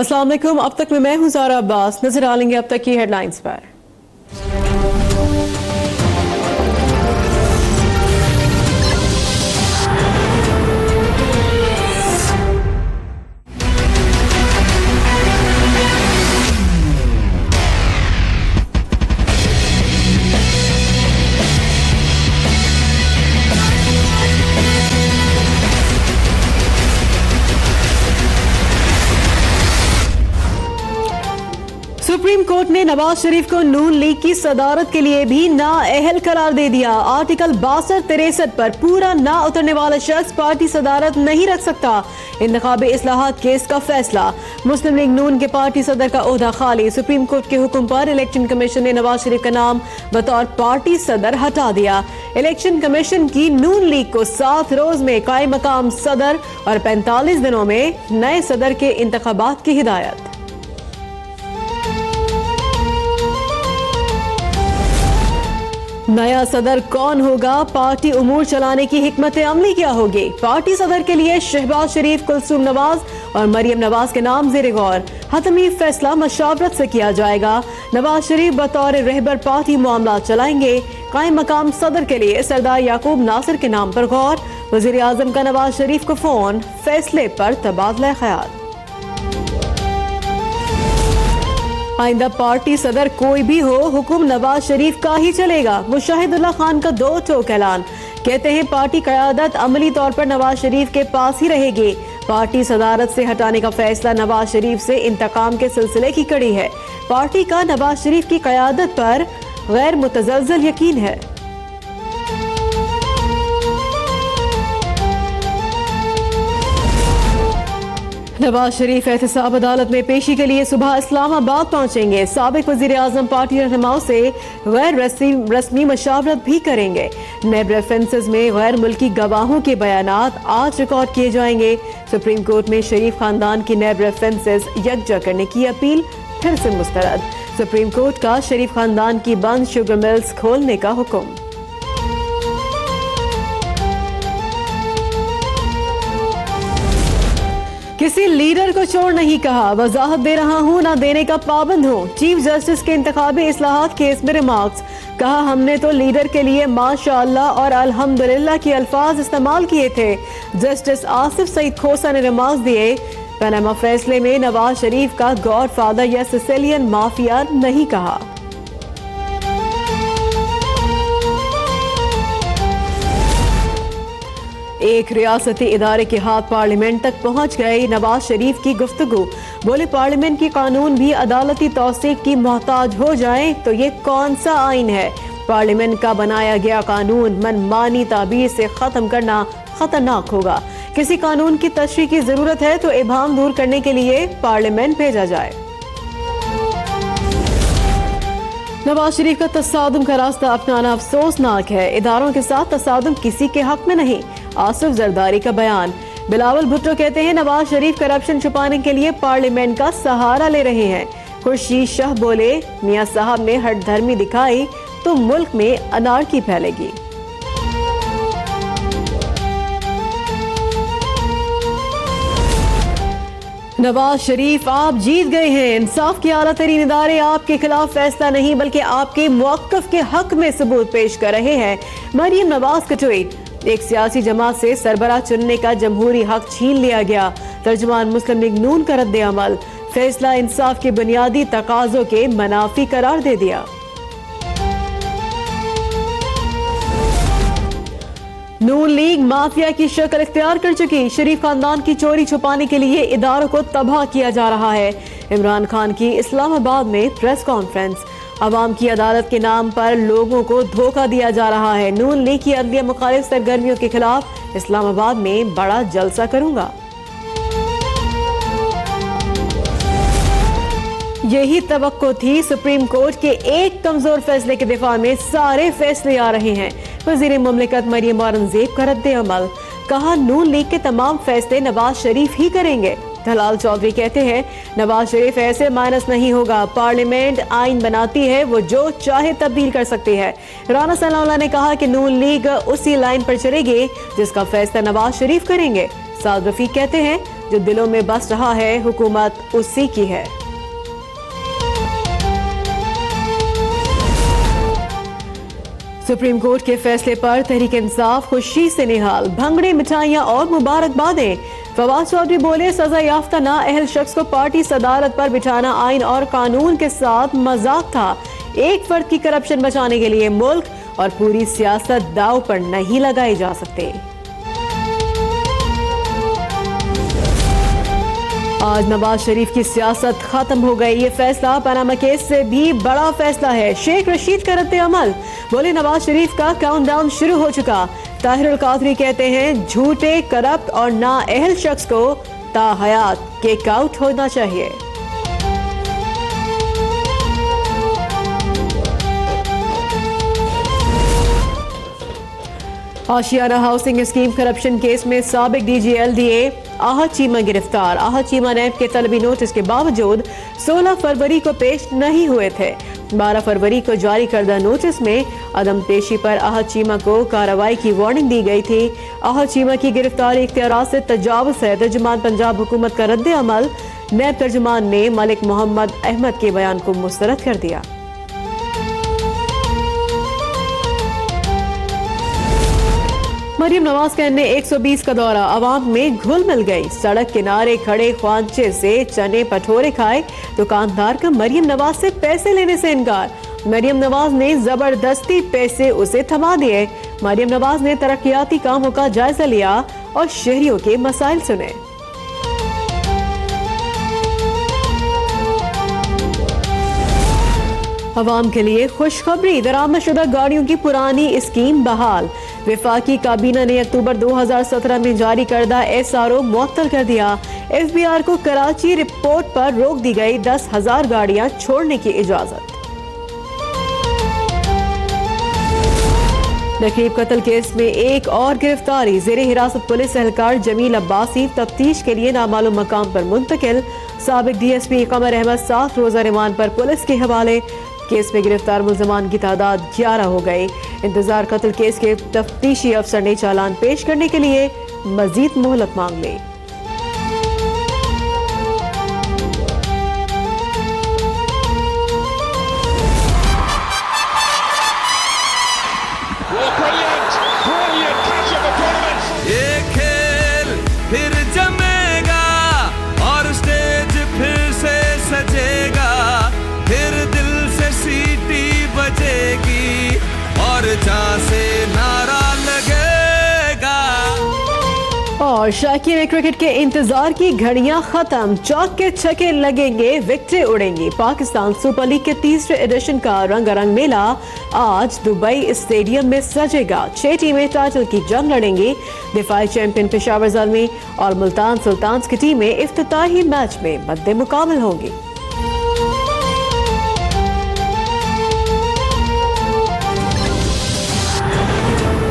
अस्सलाम वालेकुम। अब तक में मैं हूं ज़ारा अब्बास। नजर डालेंगे अब तक की हेडलाइंस पर। सुप्रीम कोर्ट ने नवाज शरीफ को नून लीग की सदारत के लिए भी नाअहल करार दे दिया। आर्टिकल 62-63 पर पूरा ना उतरने वाला शख्स पार्टी सदारत नहीं रख सकता। इंतखाबी इस्लाहात केस का फैसला। मुस्लिम लीग नून के पार्टी सदर का ओहदा खाली। सुप्रीम कोर्ट के हुक्म पर इलेक्शन कमीशन ने नवाज शरीफ का नाम बतौर पार्टी सदर हटा दिया। इलेक्शन कमीशन की नून लीग को 7 रोज में कायम मकाम सदर और 45 दिनों में नए सदर के इंतखाबात की हिदायत। नया सदर कौन होगा? पार्टी उमूर चलाने की हिकमत अमली क्या होगी? पार्टी सदर के लिए शहबाज शरीफ, कुलसूम नवाज और मरियम नवाज के नाम ज़ेर गौर। हतमी फैसला मशावरत से किया जाएगा। नवाज शरीफ बतौर रहबर पार्टी मामला चलाएंगे। कायम मकाम सदर के लिए सरदार याकूब नासिर के नाम पर गौर। वज़ीर आज़म का नवाज शरीफ को फोन, फैसले पर तबादला ख्याल। आइंदा पार्टी सदर कोई भी हो, हुक्म नवाज शरीफ का ही चलेगा। मुशाहिदुल्लाह खान का 2 टोक ऐलान। कहते हैं पार्टी क़यादत अमली तौर पर नवाज शरीफ के पास ही रहेगी। पार्टी सदारत से हटाने का फैसला नवाज शरीफ से इंतकाम के सिलसिले की कड़ी है। पार्टी का नवाज शरीफ की क़यादत पर गैर मुतज़लज़ल यकीन है। नवाज शरीफ एहतसाब अदालत में पेशी के लिए सुबह इस्लामाबाद पहुंचेंगे। साबिक वजीर आजम पार्टी रहनुमाओं से गैर रस्मी मशावरत भी करेंगे। नैब रेफरेंसेस में गैर मुल्की गवाहों के बयानात आज रिकॉर्ड किए जाएंगे। सुप्रीम कोर्ट में शरीफ खानदान की नैब रेफरेंसेस यकजा करने की अपील फिर से मुस्तरद। सुप्रीम कोर्ट का शरीफ खानदान की बंद शुगर मिल्स खोलने का हुक्म। किसी लीडर को चोर नहीं कहा, वजाहत दे रहा हूँ ना देने का पाबंद हूँ। चीफ जस्टिस के इंतखाबी इस्लाहात केस में रिमार्क्स। कहा हमने तो लीडर के लिए माशाअल्लाह और अल्हम्दुलिल्लाह के अल्फाज इस्तेमाल किए थे। जस्टिस आसिफ सईद खोसा ने रिमार्क्स दिए। पनामा फैसले में नवाज शरीफ का गॉडफादर या सिसिलियन माफिया नहीं कहा। एक रियासती इदारे के हाथ पार्लियामेंट तक पहुंच गए। नवाज शरीफ की गुफ्तगू। बोले पार्लियामेंट की कानून भी अदालती तौसीक की मोहताज हो जाए तो ये कौन सा आइन है? पार्लियामेंट का बनाया गया कानून मनमानी ताबीर से खत्म करना खतरनाक होगा। किसी कानून की तशरीह की जरूरत है तो इबाम दूर करने के लिए पार्लियामेंट भेजा जाए। नवाज शरीफ का तसादुम का रास्ता अपनाना अफसोसनाक है। इदारों के साथ तसादुम किसी के हक में नहीं। आसिफ जरदारी का बयान। बिलावल भुट्टो कहते हैं नवाज शरीफ करप्शन छुपाने के लिए पार्लियामेंट का सहारा ले रहे हैं। खुर्शीद शाह बोले मियां साहब ने हठधर्मी दिखाई तो मुल्क में अनारकी फैलेगी। नवाज शरीफ आप जीत गए हैं। इंसाफ के आला तरीन इदारे आपके खिलाफ फैसला नहीं बल्कि आपके मौक़िफ़ के हक में सबूत पेश कर रहे हैं। मरियम नवाज का ट्वीट। एक सियासी जमात से सरबराह चुनने का जमहूरी हक छीन लिया गया। तर्जुमान मुस्लिम लीग नून का रद्द अमल। फैसला इंसाफ के बुनियादी तकाज़ों के मनाफी करार दे दिया। नून लीग माफिया की शक्ल इख्तियार कर चुकी। शरीफ खानदान की चोरी छुपाने के लिए इदारों को तबाह किया जा रहा है। इमरान खान की इस्लामाबाद में प्रेस कॉन्फ्रेंस। अवाम की अदालत के नाम पर लोगों को धोखा दिया जा रहा है। नून लीग की अदलिया मुखालिफ सरगर्मियों के खिलाफ इस्लामाबाद में बड़ा जलसा करूंगा। यही तवक्को थी। सुप्रीम कोर्ट के एक कमजोर फैसले के दिफा में सारे फैसले आ रहे हैं। वजीर मुमलिकत मरियम औरंगजेब का रद्द अमल। कहा नून लीग के तमाम फैसले नवाज शरीफ ही करेंगे। दलाल चौधरी कहते हैं नवाज शरीफ ऐसे माइनस नहीं होगा। पार्लियामेंट आइन बनाती है, वो जो चाहे तब्दील कर सकती है। राना सनाउल्लाह ने कहा कि नून लीग उसी लाइन पर चलेगी जिसका फैसला नवाज शरीफ करेंगे। साद रफीक कहते हैं जो दिलों में बस रहा है, हुकूमत उसी की है। सुप्रीम कोर्ट के फैसले पर तहरीक इंसाफ खुशी से निहाल, भंगड़े, मिठाइयां और मुबारकबादें। फवाद चौधरी बोले, सजा याफ्ता नाअहल शख्स को पार्टी सदारत पर बिठाना आइन और कानून के साथ मजाक था। एक फर्द की करप्शन बचाने के लिए मुल्क और पूरी सियासत दांव पर नहीं लगाए जा सकते। आज नवाज शरीफ की सियासत खत्म हो गई। ये फैसला पनामा केस से भी बड़ा फैसला है। शेख रशीद का रद्द अमल, बोले नवाज शरीफ का काउंटडाउन शुरू हो चुका। ताहिर अल कादरी कहते हैं, झूठे, करप्ट और नाअहल शख्स को ताहयात किक आउट होना चाहिए। आशियाना हाउसिंग स्कीम करप्शन केस में साबिक डीजी LDA आहत चीमा गिरफ्तार। आहत चीमा नैब के तलबी नोटिस के बावजूद 16 फरवरी को पेश नहीं हुए थे। 12 फरवरी को जारी करदा नोटिस में अदम पेशी पर आहत चीमा को कार्रवाई की वार्निंग दी गई थी। आहत चीमा की गिरफ्तारी इख्तियारात से तजावुज़ है। तर्जुमान पंजाब हुकूमत का रद्द अमल, नैब तर्जुमान ने मलिक मोहम्मद अहमद के बयान को मुस्तरद कर दिया। मरियम नवाज का N120 का दौरा, आवाम में घुल मिल गई। सड़क किनारे खड़े ख्वांचे से चने भटूरे खाए। दुकानदार का मरियम नवाज से पैसे लेने से इनकार। मरियम नवाज ने जबरदस्ती पैसे उसे थमा दिए। मरियम नवाज ने तरक्याती कामों का जायजा लिया और शहरियों के मसाइल सुने। अवाम के लिए खुशखबरी, दरामदशुदा गाड़ियों की पुरानी स्कीम बहाल। विफाकी काबीना ने अक्टूबर 2017 में जारी करदा SRO मुअत्तल कर दिया। FBR को कराची रिपोर्ट पर रोक दी गई। 10,000 गाड़ियां छोड़ने की इजाजत। नकीब कत्ल केस में एक और गिरफ्तारी, जेरे हिरासत पुलिस एहलकार जमील अब्बासी तफ्तीश के लिए नामालूम मकाम पर मुंतकिल। साबिक DSP कमर अहमद 7 रोजा रिमांड पर पुलिस के हवाले। केस में गिरफ्तार मुल्जमान की तादाद 11 हो गई। इंतजार कत्ल केस के तफ्तीशी अफसर ने चालान पेश करने के लिए मजीद मोहलत मांग ली। ये खेल फिर जमेगा और स्टेज फिर से सजेगा, फिर दिल से सीटी बजेगी और जहां से नारा लगेगा। और शायकीन क्रिकेट के इंतजार की घड़ियां खत्म, चौक के छक्के लगेंगे, विकेटें उड़ेंगी। पाकिस्तान सुपर लीग के तीसरे एडिशन का रंगारंग मेला आज दुबई स्टेडियम में सजेगा। 6 टीमें टाइटल की जंग लड़ेंगी। दिफाई चैंपियन पेशावर ज़ल्मी और मुल्तान सुल्तान्स की टीमें इफ्तिताही मैच में मद्दे मुकाबल होंगी।